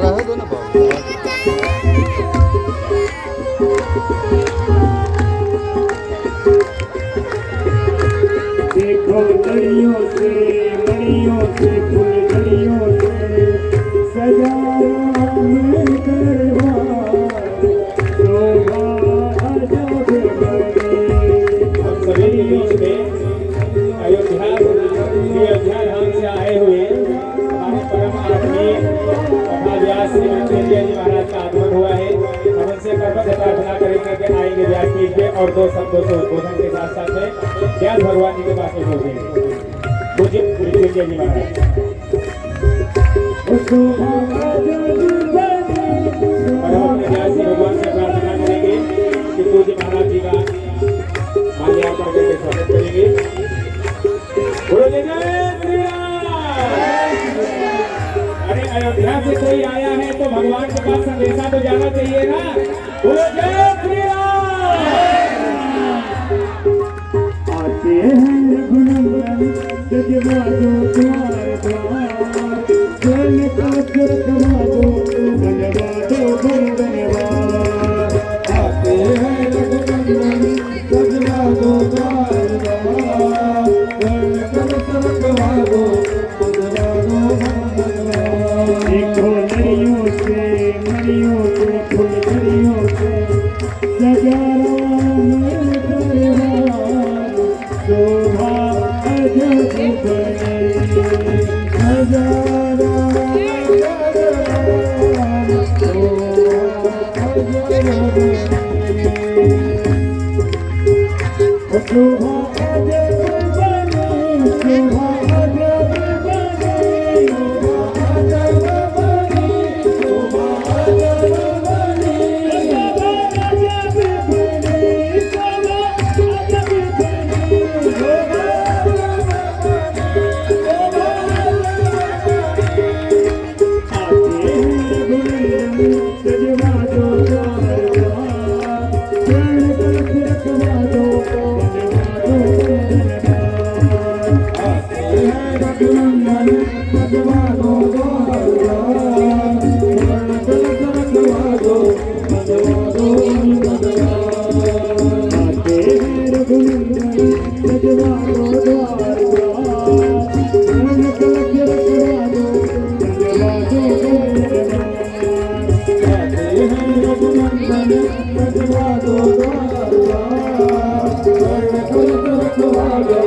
रह दो ना बाबू। देखो लड़ियों से मड़ियों से फुलझड़ियों से सजा में दरबार शोभा अजब हम सभी के बीच में अयोध्या धाम से आए हुए हमारे परम आदमी तथा व्यास श्री मंत्रेंद्र जी महाराज का आगमन हुआ है। हम उनसे कर्मठ प्रार्थना करेंगे कि आएंगे व्यास जी के और दो शब्दों से उद्बोधन के साथ साथ में व्यास भगवान जी के पास में पहुंचेंगे। पूज्य मृत्युंजय जी महाराज और हम अपने व्यास जी भगवान से प्रार्थना करेंगे कि पूज्य महाराज जी का माल्यार्पण करके स्वागत करेंगे। बोलो जय जय श्री राम। अरे अयोध्या से कोई आया है तो भगवान के पास संदेशा तो जाना चाहिए ना। बोलो जय श्री राम। आते हैं रघुनंदन सजवा दो द्वार द्वार जल का सुरखवा दो सजवा दो धन्यवाद। आते हैं रघुनंदन सजवा दो द्वार द्वार जल का सुरखवा दो सजवा दो धन्यवाद। देखो लड़ियों से मड़ियों से फुलझड़ियों से सजा में दरबार शोभा अजब नजारा शोभा अजब बनी शोभा अजब बनी शोभा अजब बनी शोभा अजब बनी शोभा अजब बनी शोभा आते हैं रघुनंदन सजवा दो द्वार द्वार चरण कलश रखवा दो सजवा दो धन्यवाद। आते हैं रघुनंदन सजवा दो द्वार द्वार चरण कलश रखवा दो सजवा दो धन्यवाद। आते हैं रघुनंदन सजवा दो द्वार द्वार चरण कलश रखवा दो सजवा दो धन्यवाद। आते हैं रघुनंदन सजवा दो द्वार द्वार चरण कलश रखवा दो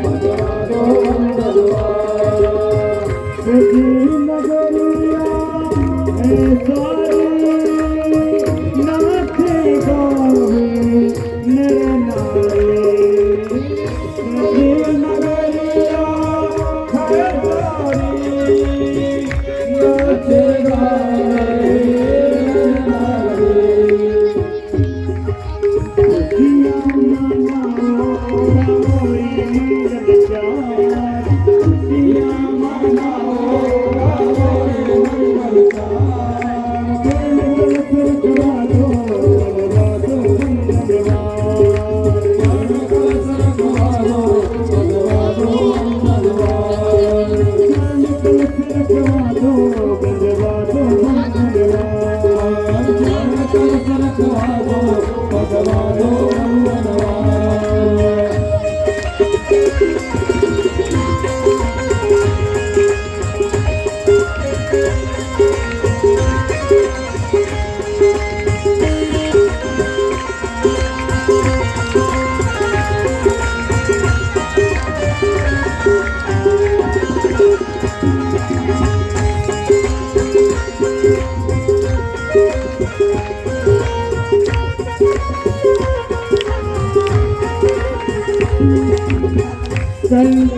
सजवा दो धन्यवाद। सजी नगरिया है सारी नाचे गावे नर नारी सजी नगरिया है सारी नाचे गावे नर नारी। खुशियाँ मनाओ रावड़ी मिलन चार खुशियाँ मनाओ रावड़ी मिलन चार चरण कलश रखवा दो सजवा दो धन्यवाद। चरण कलश रखवा दो सजवा दो धन्यवाद। चरण कलश रखवा दो सजवा दो धन्यवाद। चरण कलश रखवा दो सजवा दो धन्यवाद। जय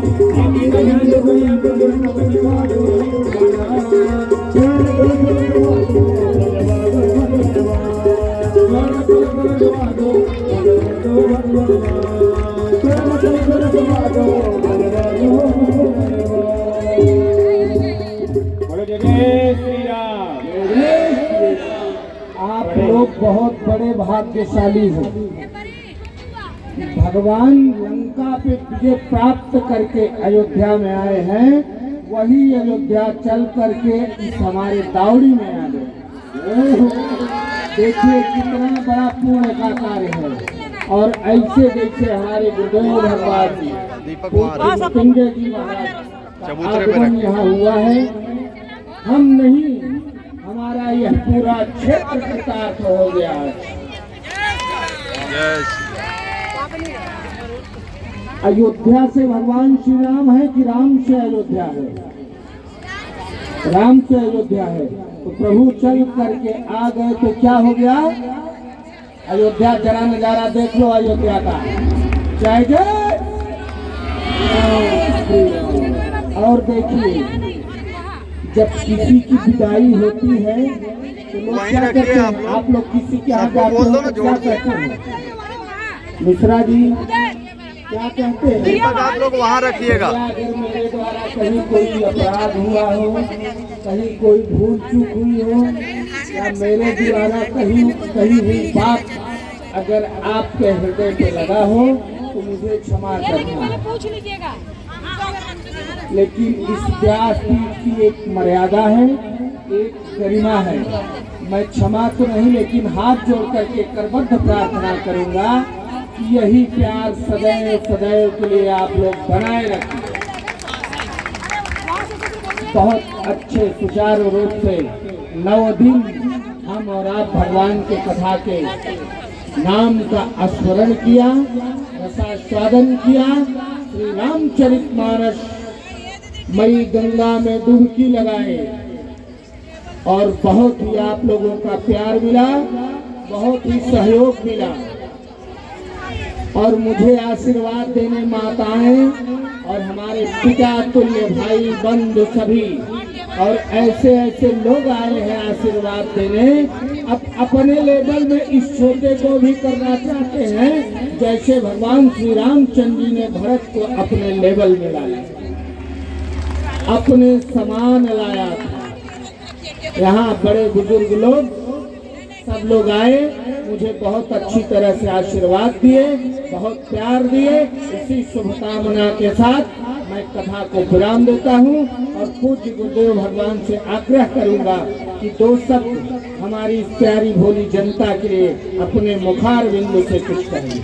बोलो जय श्री राम। आप लोग बहुत बड़े भाग्यशाली हैं। भगवान लंका पे विजय प्राप्त करके अयोध्या में आए हैं, वही अयोध्या चल करके इस हमारे दावड़ी में आ गए। देखिए कितना बड़ा पुण्य का कार्य है। और ऐसे देखिए हमारे गुरुदेव भगवान जी पिंगे जी महाराज का आगमन यहाँ हुआ है। हम नहीं, हमारा यह पूरा क्षेत्र कृतार्थ हो गया। अयोध्या से भगवान श्री राम है कि राम से अयोध्या है? राम से अयोध्या है। तो प्रभु चल करके आ गए तो क्या हो गया? अयोध्या जरा नजारा देख लो अयोध्या का। जय जय। और देखिए जब किसी की विदाई होती है तो लोग क्या कहते हैं? आप लोग किसी के यहाँ जाते हो तो क्या कहते हैं? मिश्रा जी क्या कहते हैं? दीपक आप लोग वहाँ रखिएगा। अगर मेरे द्वारा कहीं कोई अपराध हुआ हो, कहीं कोई भूल चूक हुई हो, या मेरे द्वारा कहीं हुई बात अगर आपके हृदय पे लगा हो तो मुझे क्षमा करना। लेकिन इस व्यासपीठ की एक मर्यादा है, एक गरिमा है। मैं क्षमा तो नहीं, लेकिन हाथ जोड़ करके करबद्ध प्रार्थना करूंगा कि यही प्यार सदैव सदैव के लिए आप लोग बनाए रखें। बहुत अच्छे सुचारू रूप से 9 दिन हम और आप भगवान के कथा के नाम का स्मरण किया, रसास्वादन किया। श्री रामचरितमानस मई गंगा में डुबकी लगाए और बहुत ही आप लोगों का प्यार मिला, बहुत ही सहयोग मिला। और मुझे आशीर्वाद देने माताएं और हमारे पिता तुल्य भाई बंधु सभी और ऐसे ऐसे लोग आए हैं आशीर्वाद देने। अब अपने लेवल में इस छोटे को भी करना चाहते हैं, जैसे भगवान श्री रामचंद्र जी ने भरत को अपने लेवल में लाया, अपने समान लाया था। यहाँ बड़े बुजुर्ग लोग सब लोग आए, मुझे बहुत अच्छी तरह से आशीर्वाद दिए, बहुत प्यार दिए। इसी शुभकामना के साथ मैं कथा को विराम देता हूँ और पूज्य गुरुदेव भगवान से आग्रह करूंगा कि 2 शब्द हमारी प्यारी भोली जनता के लिए अपने मुखार बिंदु से कुछ कहें।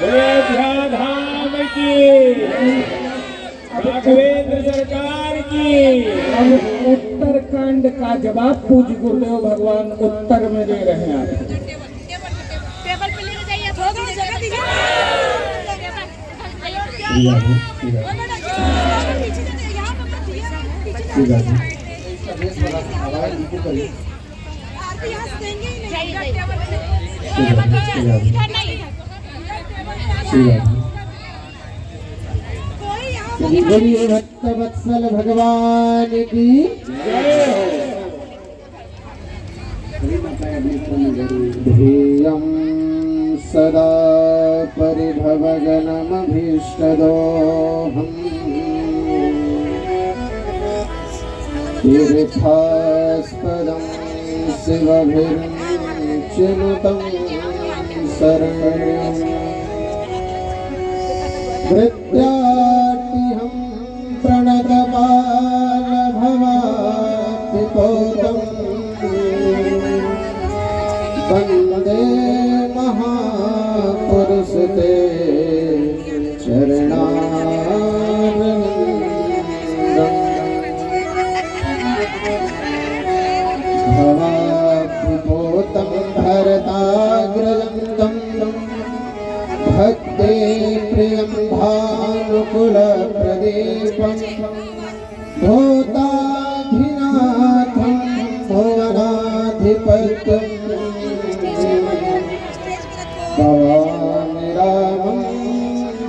अयोध्या धाम की, राघवेंद्र सरकार की। अब उत्तरकांड का जवाब पूज्य गुरुदेव भगवान उत्तर में दे रहे हैं। आप टेबल पे लेके जाइए, थोड़ा जगह दीजिए। बोलिए भक्त वत्सल भगवान की ध्येयं सदा परिभवगनमभीष्टदोहम् तीर्थास्पदं शिवभिर्चिनुतं शरणं वृत्याटिहं प्रणतपालभवातिपोतं वन्दे महापुरुषते चरणारविन्दम् भवातिपोतं भरताग्रजं भक्ते प्रियं भानुकुलप्रदीपं भूताधिनाथं भुवनाधिपत्यं भवामि रामं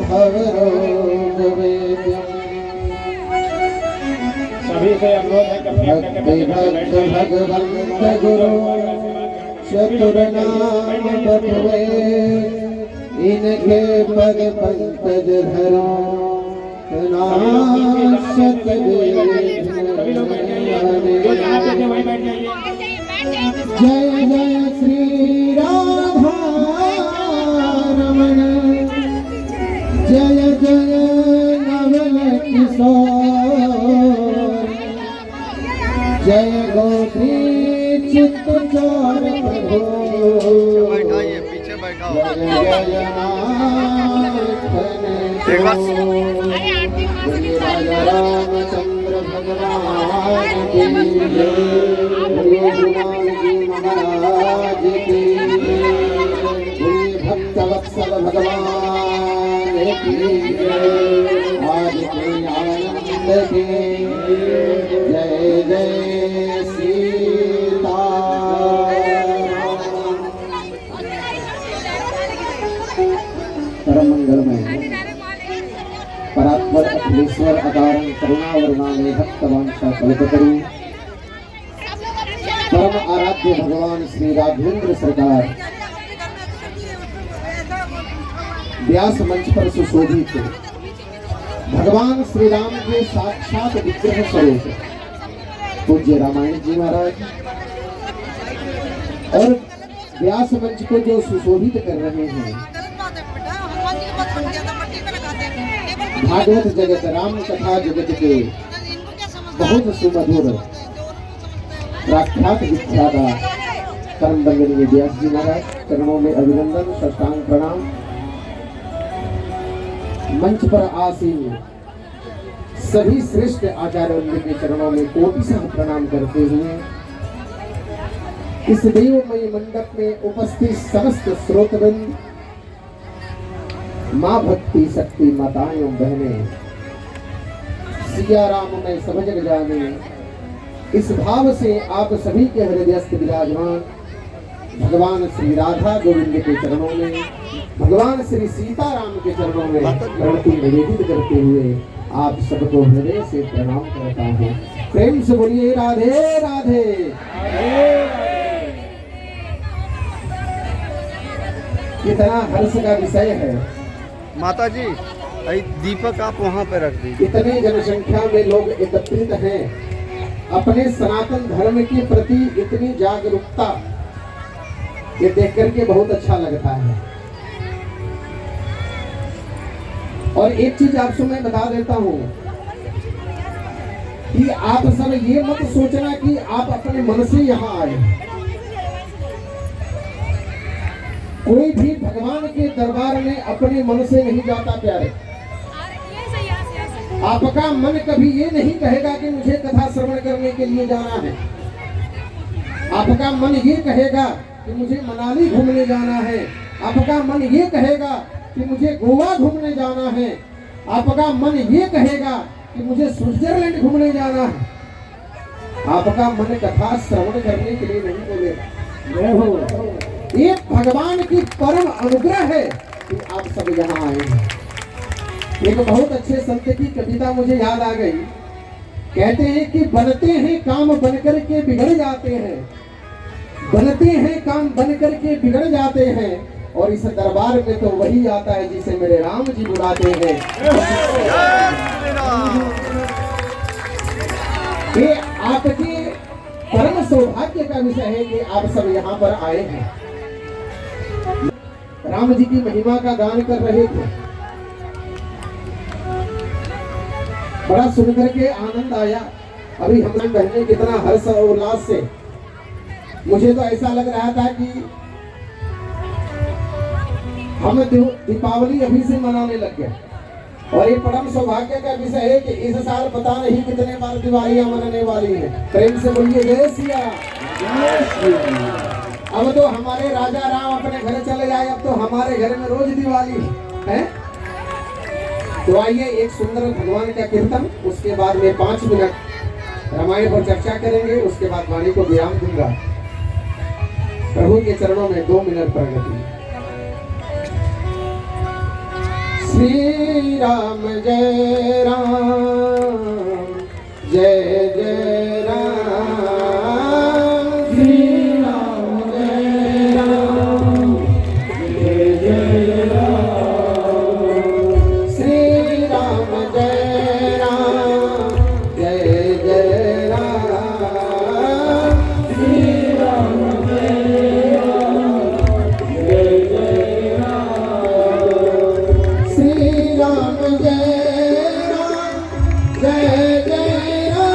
भवरोगवेद्यम् सभी से अनुरोध है कि अपने अपने कमरे में भक्ति बैठ जाइए। भगवंत गुरु चतुर्नाम बटुए इनके पद पंकज धरो नाशक सभी लोग बैठ जाइए, जो जहाँ पे थे वहीं बैठ जाइए। जय जय श्री राधा रमण जय जय नवल किशोर जय गोपी चित्त चोर प्रभु बैठाइए, पीछे बैठाओ। जय जय राजा रामचंद्र भगवान की जय बोलिए हनुमान जी महाराज की बोलिए भक्त वत्सल भगवान की जय आज के आनंद के जय जय सीता परम मंगलमय परात्पर अखिलेश्वर अकारं करुणावरुणालय भक्तवांछा कल्पतरु परम आराध्य भगवान श्री राघवेंद्र सरकार व्यास मंच पर सुशोभित भगवान श्री राम के साक्षात विग्रह स्वरूप पूज्य रामायण जी महाराज और व्यास मंच को जो सुशोभित कर रहे हैं भागवत जगत राम कथा जगत के बहुत सुमधुर प्रख्यात विख्याता कर्म बंदनीय व्यास जी महाराज चरणों में अभिनंदन साष्टांग प्रणाम। मंच पर आसीन सभी श्रेष्ठ आचार्यों के चरणों में कोटिशः प्रणाम करते हुए इस देवमय मंडप में उपस्थित समस्त श्रोतवृंद माँ भक्ति शक्ति माताएं एवं बहनें सिया राम में सब जग जाने इस भाव से आप सभी के हृदयस्थ विराजमान भगवान श्री राधा गोविंद के चरणों में भगवान श्री सीताराम के चरणों में प्रणति निवेदित करते हुए आप सबको हृदय से प्रणाम करता हूँ। प्रेम से बोलिए राधे राधे। कितना हर्ष का विषय है माता जी, दीपक आप वहाँ पे रख दीजिए। इतनी जनसंख्या में लोग एकत्रित हैं, अपने सनातन धर्म के प्रति इतनी जागरूकता, ये देख करके बहुत अच्छा लगता है। और एक चीज आपसे मैं बता देता हूँ कि आप सब ये मत सोचना कि आप अपने मन से यहाँ आए। कोई भी भगवान के दरबार में अपने मन से नहीं जाता प्यारे। आपका मन कभी ये नहीं कहेगा कि मुझे कथा श्रवण करने के लिए जाना है। आपका मन ये कहेगा कि मुझे मनाली घूमने जाना है। आपका मन ये कहेगा कि मुझे गोवा घूमने जाना है। आपका मन ये कहेगा कि मुझे स्विट्जरलैंड घूमने जाना है। आपका मन कथा श्रवण करने के लिए नहीं बोलेगा। ये भगवान की परम अनुग्रह है कि आप सब यहाँ आए हैं। एक बहुत अच्छे संत की कविता मुझे याद आ गई। कहते हैं कि बनते हैं काम बनकर के बिगड़ जाते हैं, बनते हैं काम बनकर के बिगड़ जाते हैं, और इस दरबार में तो वही आता है जिसे मेरे राम जी बुलाते हैं। ये आपके परम सौभाग्य का विषय है कि आप सब यहाँ पर आए हैं। राम जी की महिमा का गान कर रहे थे, बड़ा सुनकर के आनंद आया। अभी हम लोग बहने कितना हर्ष और उल्लास से, मुझे तो ऐसा लग रहा था कि हम दीपावली अभी से मनाने लग गए। और ये परम सौभाग्य का विषय है कि इस साल पता नहीं कितने बार दिवालियां मनने वाली है। प्रेम से बोलिए जय सिया। अब तो हमारे राजा राम अपने घर चले जाए, अब तो हमारे घर में रोज दिवाली है। तो आइए एक सुंदर भगवान का कीर्तन, उसके बाद में 5 मिनट रामायण पर चर्चा करेंगे, उसके बाद वाणी को विराम दूंगा। प्रभु के चरणों में 2 मिनट प्रगति। श्री राम जय राम जय जय राम श्री राम जय राम जय जय राम श्री राम जय राम जय जय राम श्री राम जय राम जय जय राम श्री राम जय राम जय जय राम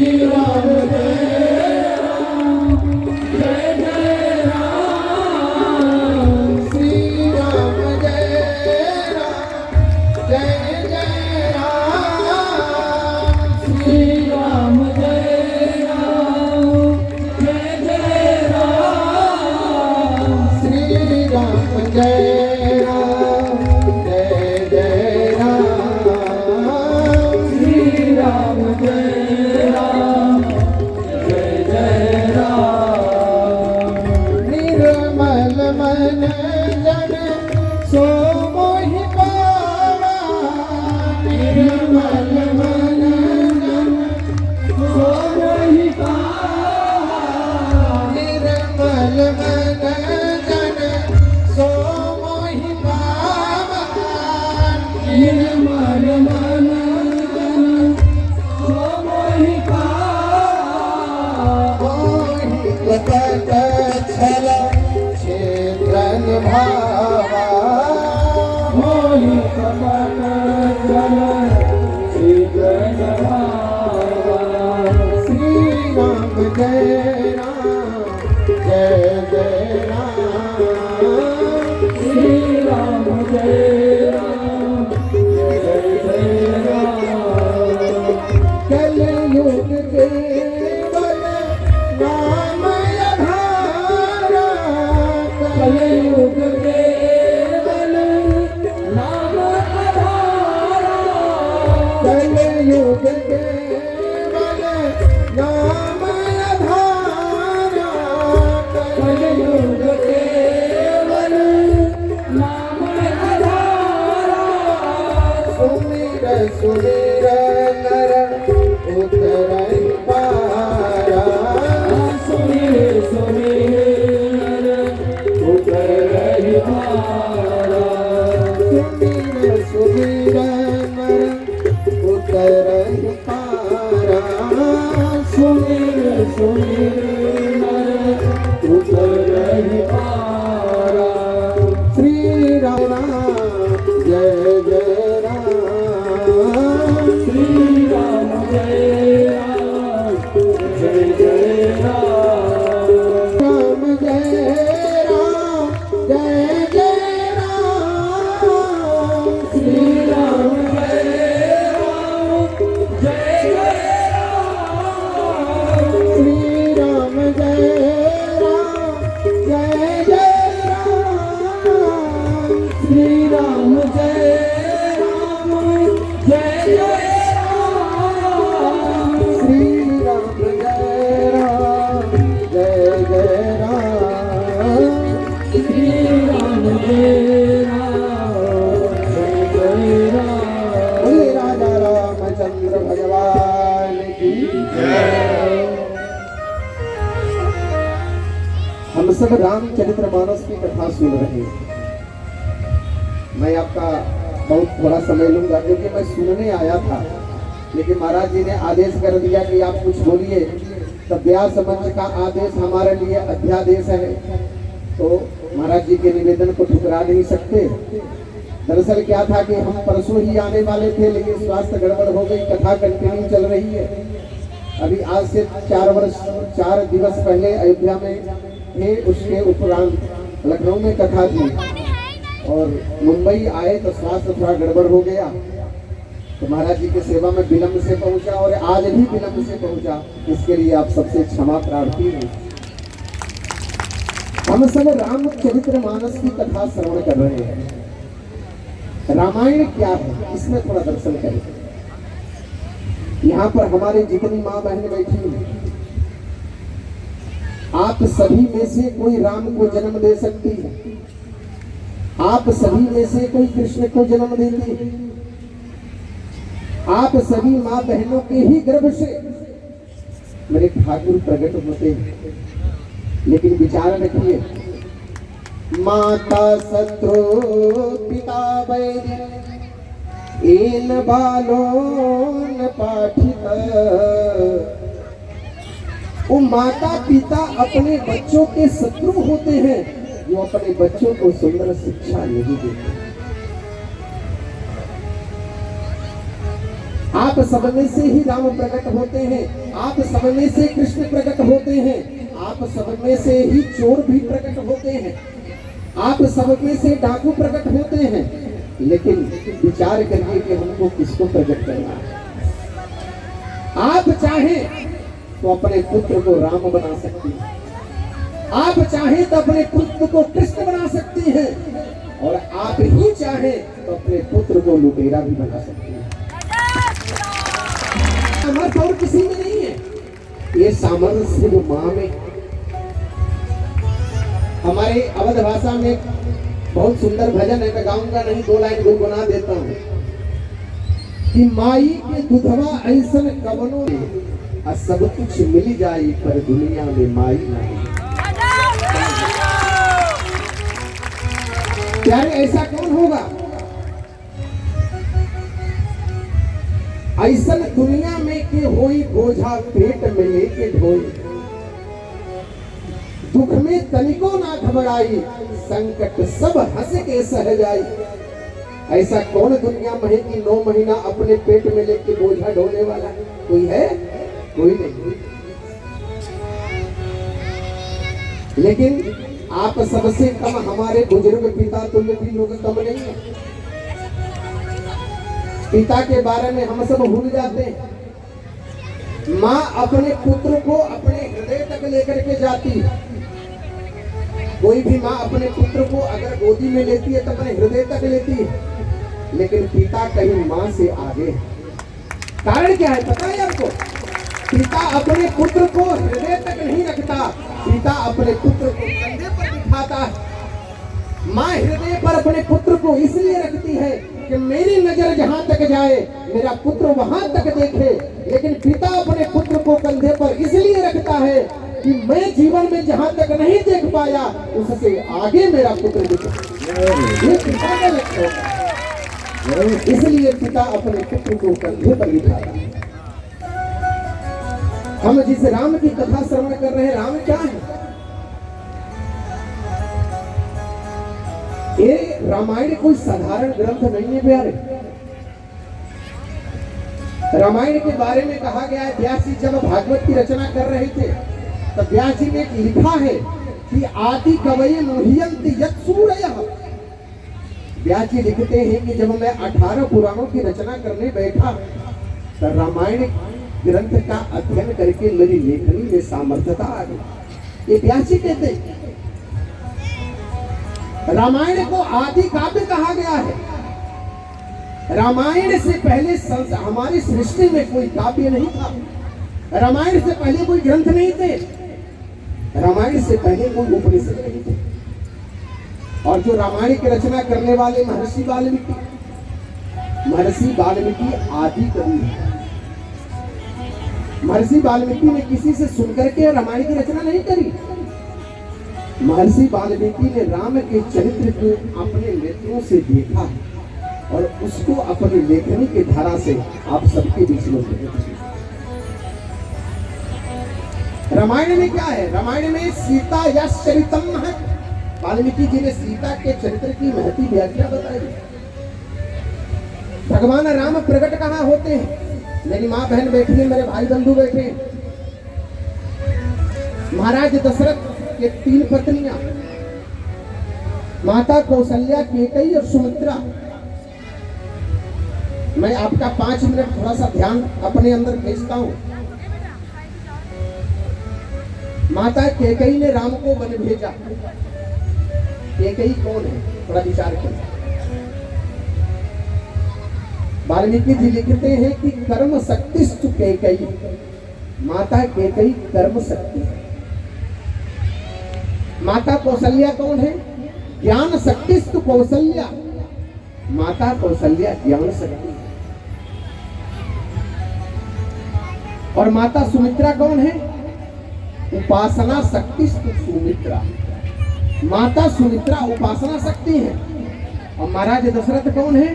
श्री राम जय राम जय जय राम श्री राम जय राम जय जय राम श्री राम जय राम जय जय राम श्री राम जय राम जय जय राम श्री राम जय राम जय जय राम निर्मल मन जन सो मोहि पावा निर्मल मन जन सो मोहि पावा निर्मल मन जन सो मोहि पावा निर्मल मन जन सो मोहि पावा मोहि प्रकट छल क्षेत्रन भावा मोहि प्रकट छल क्षेत्रन भावा श्री राम जय राम जय जय राम श्री राम जय राम जय जय राम कलयुग केवल नाम आधारा कलयुग केवल नाम आधारा कलयुग केवल नाम आधारा कलयुग केवल नाम आधारा सुमिर सुमिर नर उतरहि पारा सुमिर सुमिर नर उतरहि पारा सुमिर सुमिर नर उतरहि पारा सुमिर सुमिर नर उतरहि पारा श्री राम जय जय राम श्री राम जय राम जय जय राम राम जय राम जय जय राम श्री राम जय राम जय जय राम श्री राम जय राम जय जय राम श्री राम जय राम जय जय राम श्री राम जय राम जय जय राम श्री राम जय राम जय जय राम बोले राजा रामचंद्र भगवान की जय। हम सब रामचरितमानस की कथा सुन रहे हैं। मैं आपका बहुत थोड़ा समय लूंगा क्योंकि मैं सुनने आया था, लेकिन महाराज जी ने आदेश कर दिया कि आप कुछ बोलिए। तब व्यास मंच का आदेश हमारे लिए अध्यादेश है, तो महाराज जी के निवेदन को ठुकरा नहीं सकते। दरअसल क्या था कि हम परसों ही आने वाले थे, लेकिन स्वास्थ्य गड़बड़ हो गई। कथा कंटिन्यू चल रही है। अभी आज से 4 दिवस पहले अयोध्या में थे, उसके उपरांत लखनऊ में कथा थी और मुंबई आए तो स्वास्थ्य थोड़ा गड़बड़ हो गया, तो महाराज जी की सेवा में विलंब से पहुंचा और आज भी विलंब से पहुंचा। इसके लिए आप सबसे क्षमा प्रार्थी हूँ। हम सब रामचरितमानस की कथा श्रवण कर रहे हैं। रामायण क्या है इसमें थोड़ा दर्शन करें। यहाँ पर हमारे जितनी माँ बहन बैठी हैं, आप सभी में से कोई राम को जन्म दे सकती है। आप सभी में से कोई कृष्ण को जन्म देते हैं। आप सभी माँ बहनों के ही गर्भ से मेरे ठाकुर प्रकट होते हैं। लेकिन विचार रखिए, माता शत्रु पिता वैरी एन बालो न पाठित। वो माता पिता अपने बच्चों के शत्रु होते हैं जो अपने बच्चों को सुंदर शिक्षा नहीं देते। आप सब में से ही राम प्रकट होते हैं, आप सब में से कृष्ण प्रकट होते हैं, आप सब में से ही चोर भी प्रकट होते हैं, आप सब में से डाकू प्रकट होते हैं। लेकिन विचार करिए कि हमको किसको प्रकट करना है। आप चाहें तो अपने पुत्र को राम बना सकती हैं, आप चाहें तो अपने पुत्र को कृष्ण बना सकती हैं, और आप ही चाहें तो अपने पुत्र को लुटेरा भी बना सकती हैं। सामर्थ्य और किसी में नहीं है, ये सामर्थ्य सिर्फ मां में। हमारे अवध भाषा में बहुत सुंदर भजन है, मैं गाऊंगा नहीं, 2 लाइन गुनगुना देता हूँ कि माई के दुधवा ऐसन कवनों में सब कुछ मिल जाए पर दुनिया में माई नहीं। प्यारे ऐसा कौन होगा? ऐसा दुनिया में के होई बोझा पेट में लेके ढोई, दुख में तनिको ना घबराई, संकट सब हंस के सह जाई। ऐसा कौन दुनिया में है कि 9 महीना अपने पेट में लेके बोझा ढोने वाला कोई है? कोई नहीं। लेकिन आप सबसे कम हमारे बुजुर्ग पिता तुल्य भी लोग कम नहीं है। पिता के बारे में हम सब भूल जाते हैं। माँ अपने पुत्र को अपने हृदय तक लेकर के जाती है। कोई भी माँ अपने पुत्र को अगर गोदी में लेती है तो अपने हृदय तक लेती है, लेकिन पिता कहीं माँ से आगे है। कारण क्या है पता है आपको? पिता अपने पुत्र को हृदय तक नहीं रखता, पिता अपने पुत्र को कंधे पर बिठाता है। माँ हृदय पर अपने पुत्र को इसलिए रखती है कि मेरी नजर जहां तक जाए मेरा पुत्र वहां तक देखे। लेकिन पिता अपने पुत्र को कंधे पर इसलिए रखता है कि मैं जीवन में जहां तक नहीं देख पाया उससे आगे मेरा पुत्र दिखे। ये पिता का लक्ष्य होता है, इसलिए पिता अपने पुत्र को कंधे पर बिठाता है। हम जिस राम की कथा श्रवण कर रहे हैं, राम क्या है? ये रामायण कोई साधारण ग्रंथ नहीं है प्यारे। रामायण के बारे में कहा गया है, व्यास जी जब भागवत की रचना कर रहे थे तब व्यास जी ने लिखा है कि आदि कवये मुह्यन्ति यत् सूरयः। व्यास जी लिखते हैं कि जब मैं 18 पुराणों की रचना करने बैठा तो रामायण ग्रंथ का अध्ययन करके मेरी लेखनी में सामर्थ्यता आ गई। ये व्यास जी कहते हैं। रामायण को आदि काव्य कहा गया है। रामायण से पहले हमारी सृष्टि में कोई काव्य नहीं था। रामायण से पहले कोई ग्रंथ नहीं थे। रामायण से पहले कोई उपनिषद नहीं थे। और जो रामायण की रचना करने वाले महर्षि वाल्मीकि आदि कवि है। महर्षि वाल्मीकि ने किसी से सुनकर के रामायण की रचना नहीं करी। महर्षि वाल्मीकि ने राम के चरित्र को अपने नेत्रों से देखा और उसको अपनी लेखनी के धारा से आप सबके बीच में रामायण में क्या है? रामायण में सीता यश चरितम है। वाल्मीकि जी ने सीता के चरित्र की महती व्याख्या बताई। भगवान राम प्रकट कहाँ होते हैं? मेरी माँ बहन बैठी है, मेरे भाई बंधु बैठे हैं। महाराज दशरथ के 3 पत्नियां, माता कौशल्या, केकई और सुमित्रा। मैं आपका 5 मिनट थोड़ा सा ध्यान अपने अंदर खींचता हूं। माता केकई ने राम को वन भेजा। केकई कौन है? थोड़ा विचार करें। वाल्मीकि जी लिखते हैं कि कर्म शक्तिस्तु केकई। माता केकई कर्म शक्ति है। माता कौशल्या कौन है? ज्ञान शक्तिस्तु कौशल्या, माता कौशल्या ज्ञान शक्ति। और माता सुमित्रा कौन है? उपासना शक्तिस्तु सुमित्रा। माता सुमित्रा उपासना शक्ति है। और महाराज दशरथ कौन है?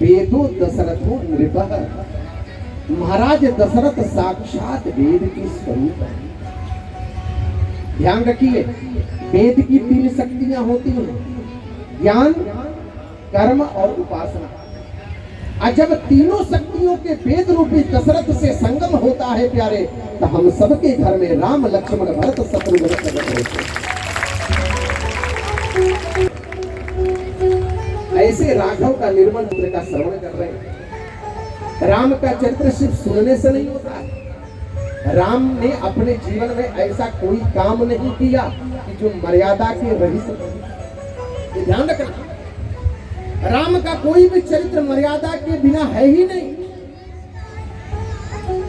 वेदो दशरथो नृपः। महाराज दशरथ साक्षात वेद की स्वरूप है। ध्यान रखिए, वेद की 3 शक्तियां होती हैं, ज्ञान, कर्म और उपासना। और जब तीनों शक्तियों के वेद रूपी दशरथ से संगम होता है प्यारे, तो हम सबके घर में राम लक्ष्मण भरत शत्रुघ्न प्रकट होते हैं। ऐसे राघव का निर्मल मंत्र का श्रवण कर रहे हैं। राम का चरित्र सिर्फ सुनने से नहीं होता है। राम ने अपने जीवन में ऐसा कोई काम नहीं किया कि जो मर्यादा के रहित हो। ये ध्यान रखना, राम का कोई भी चरित्र मर्यादा के बिना है ही नहीं।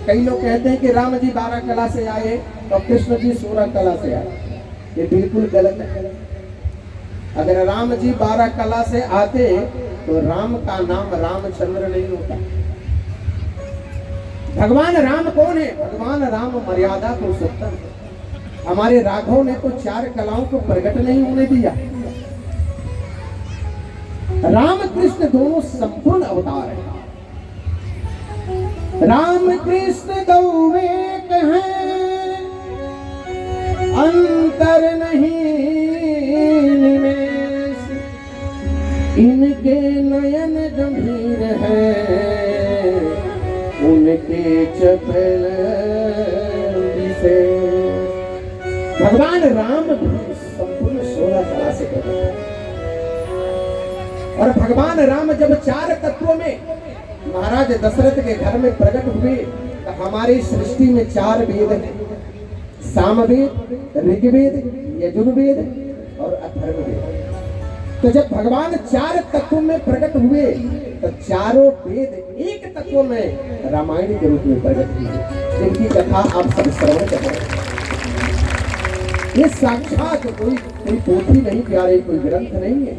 कई लोग कहते हैं कि राम जी 12 कला से आए और कृष्ण जी 16 कला से आए। ये बिल्कुल गलत है। अगर राम जी 12 कला से आते तो राम का नाम रामचंद्र नहीं होता। भगवान राम कौन है? भगवान राम मर्यादा पुरुषोत्तम है। हमारे राघव ने तो 4 कलाओं को प्रकट नहीं होने दिया। राम कृष्ण दोनों संपूर्ण अवतार हैं। राम कृष्ण दो एक हैं, अंतर नहीं निमेष। इनके नयन गंभीर हैं, उनके चपल से। भगवान राम भी संपूर्ण 16 कला से करते हैं। और भगवान राम जब 4 तत्वों में महाराज दशरथ के घर में प्रकट हुए, तो हमारी सृष्टि में 4 वेद हैं, सामवेद, ऋग्वेद, यजुर्वेद और अथर्ववेद। तो जब भगवान 4 तत्वों में प्रकट हुए, तो चारों वेद एक तत्व में रामायण के रूप में प्रकट हुए, जिनकी कथा आप सब श्रवण कर रहे हैं। ये साक्षात कोई पोथी नहीं प्यारे, कोई ग्रंथ नहीं है।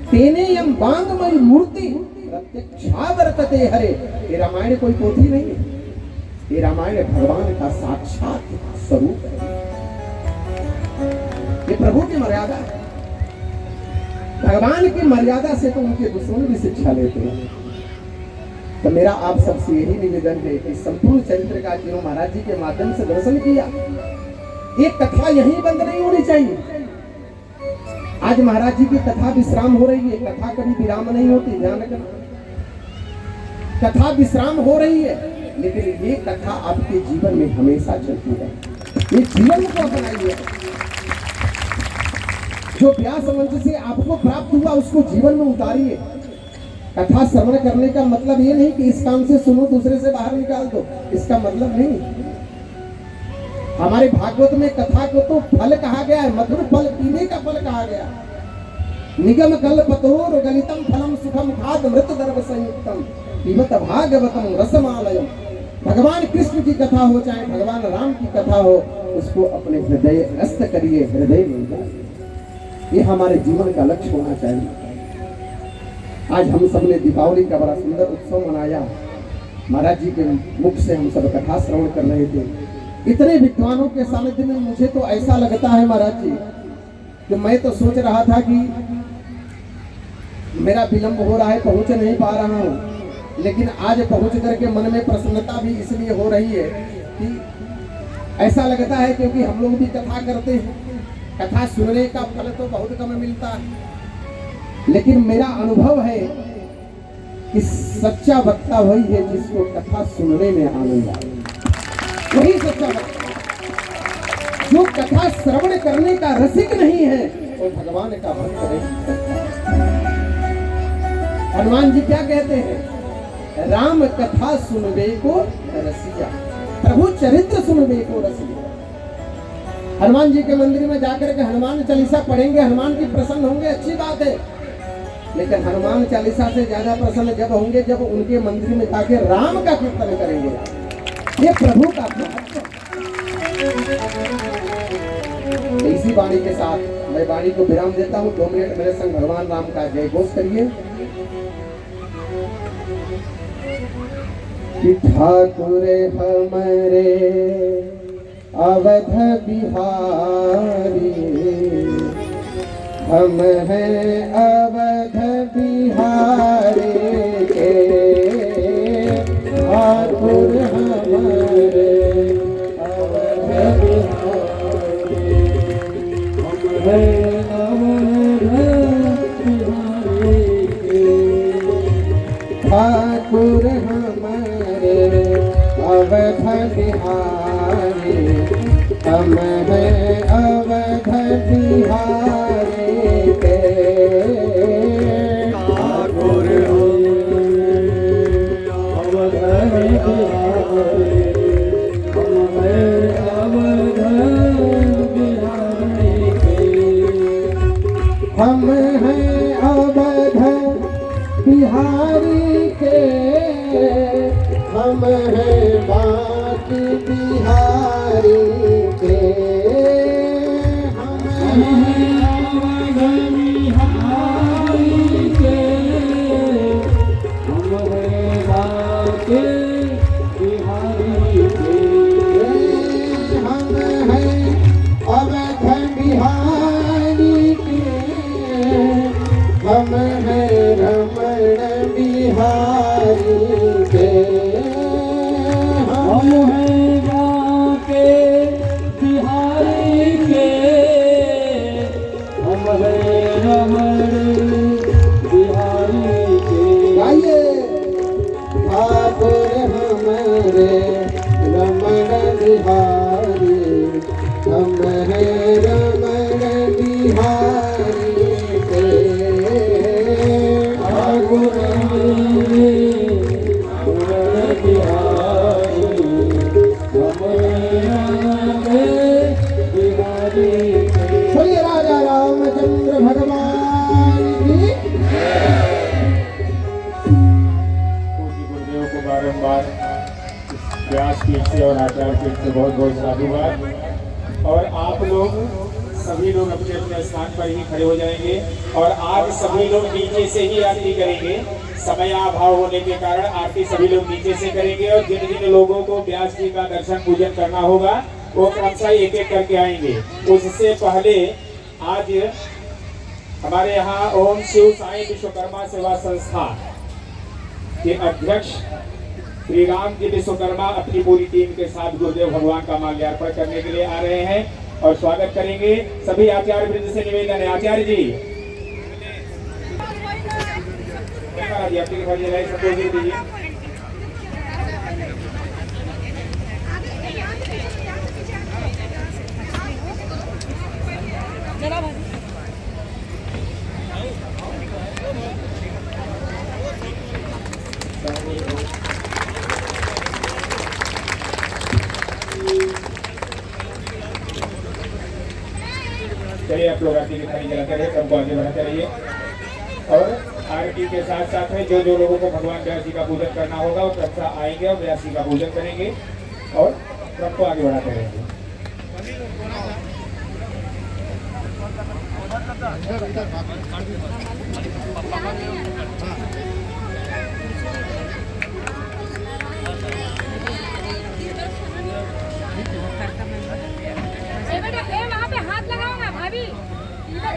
तेने यम बांगमयी मूर्ति प्रत्यक्षा वर्तते हरे। ये रामायण कोई पोथी नहीं है, ये रामायण भगवान का साक्षात स्वरूप है। ये प्रभु की मर्यादा है। भगवान की मर्यादा से तो उनके दुश्मन भी शिक्षा लेते हैं। तो मेरा आप सबसे यही निवेदन है कि संपूर्ण चरित्र का जिन्हों महाराज जी के माध्यम से दर्शन किया, ये कथा यहीं बंद नहीं होनी चाहिए। आज महाराज जी की कथा विश्राम हो रही है, कथा कभी विराम नहीं होती, ध्यान रखना। कथा विश्राम हो रही है, लेकिन ये कथा आपके जीवन में हमेशा चलती है। ये जीवन को अपनाइए। जो व्यास मंच से आपको प्राप्त हुआ उसको जीवन में उतारिए। कथा श्रवण करने का मतलब ये नहीं कि इस काम से सुनो दूसरे से बाहर निकाल दो, इसका मतलब नहीं। हमारे भागवत में कथा को तो फल कहा गया है, मधुर फल, पीने का फल कहा गया। निगम कल्पतरोर गलितम फलम सुखम खाद मृत दर्भ संयुक्तम पिबत भागवतम रसमालयम। भगवान कृष्ण की कथा हो चाहे भगवान राम की कथा हो, उसको अपने हृदय रस्त करिए, हृदय में जाइए। ये हमारे जीवन का लक्ष्य होना चाहिए। आज हम सब ने दीपावली का बड़ा सुंदर उत्सव मनाया। महाराज जी के मुख से हम सब कथा श्रवण कर रहे थे। इतने विद्वानों के सानिध्य में मुझे तो ऐसा लगता है महाराज जी कि मैं तो सोच रहा था कि मेरा विलंब हो रहा है, पहुंच नहीं पा रहा हूं, लेकिन आज पहुंच करके मन में प्रसन्नता भी इसलिए हो रही है कि ऐसा लगता है क्योंकि हम लोग भी कथा करते हैं। कथा सुनने का फल तो बहुत कम मिलता है, लेकिन मेरा अनुभव है कि सच्चा वक्ता वही है जिसको कथा सुनने में आनंद आए। वही सच्चा वक्ता। जो कथा श्रवण करने का रसिक नहीं है वो भगवान का भक्त नहीं। हनुमान जी क्या कहते हैं? राम कथा सुनबे को रसिया, प्रभु चरित्र सुनबे को रसिया। हनुमान जी के मंदिर में जाकर के हनुमान चालीसा पढ़ेंगे, हनुमान जी प्रसन्न होंगे, अच्छी बात है। लेकिन हनुमान चालीसा से ज्यादा प्रसन्न जब होंगे जब उनके मंदिर में जाके राम का कीर्तन करेंगे। ये प्रभु का भक्त। इसी वाणी के साथ मैं वाणी को विराम देता हूँ। 2 मिनट मेरे संग भगवान राम का जय घोष करिए। कि ठाकुर हमारे अवध बिहारी, हम हैं अवध बिहारी के ठाकुर हमारे अवध बिहारी, हम हैं अवध बिहारी के ठाकुर हमारे अवध बिहारी, हम हैं अवध बिहारी के ठाकुर अवध बिहारी, हम हैं अवध बिहारी के, हम हैं अवध बिहारी के, हम हैं बाकी बिहारी के, हम हैं अवध बिहारी के, हम हैं बाकी बिहारी के, हम हैं अवध बिहारी के, हम हैं रमण बिहारी के, हम हैं बाके बिहारी के, हम हैं रमण बिहारी के। गाइए ठाकुर हमारे रमण बिहारी, हम हैं रमण बिहारी के ठाकुर हमारे रमण बिहारी, हम हैं बिहारी के। बोलिए राजा रामचंद्र भगवान की। पूज्य गुरुदेव को बारंबार व्यास पीठ से और आचार्य पीठ से बहुत बहुत साधुवाद। और आप लोग सभी लोग अपने अपने स्थान पर ही खड़े हो जाएंगे और आज सभी लोग नीचे से ही आरती करेंगे। समयाभाव होने के कारण आरती सभी लोग नीचे से करेंगे और जिन जिन लोगों को व्यास जी का दर्शन पूजन करना होगा वो क्रमशः एक एक करके आएंगे। उससे पहले आज हमारे यहाँ ओम शिव साई विश्वकर्मा सेवा संस्था के अध्यक्ष श्री राम जी विश्वकर्मा अपनी पूरी टीम के साथ गुरुदेव भगवान का माल्यार्पण करने के लिए आ रहे हैं और स्वागत करेंगे। सभी आचार्य वृंद से निवेदन है, आचार्य जी आपकी संतोष दीजिए। चलिए आप लोग आरती की थाली जलाते रहिए, सबको आगे बढ़ाते रहिए। और आरती के साथ साथ में जो जो लोगों को भगवान व्यास जी का पूजन करना होगा वो क्रमशः आएंगे और व्यास जी का पूजन करेंगे और सबको आगे बढ़ाते रहेंगे। वहाँ पे हाथ लगाओ ना भाभी।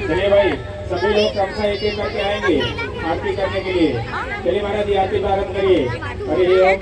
चलिए भाई सभी लोग क्रमशः एक एक करके आएंगे आरती करने के लिए। चलिए महाराज जी आरती प्रारंभ करिए। हरि ओम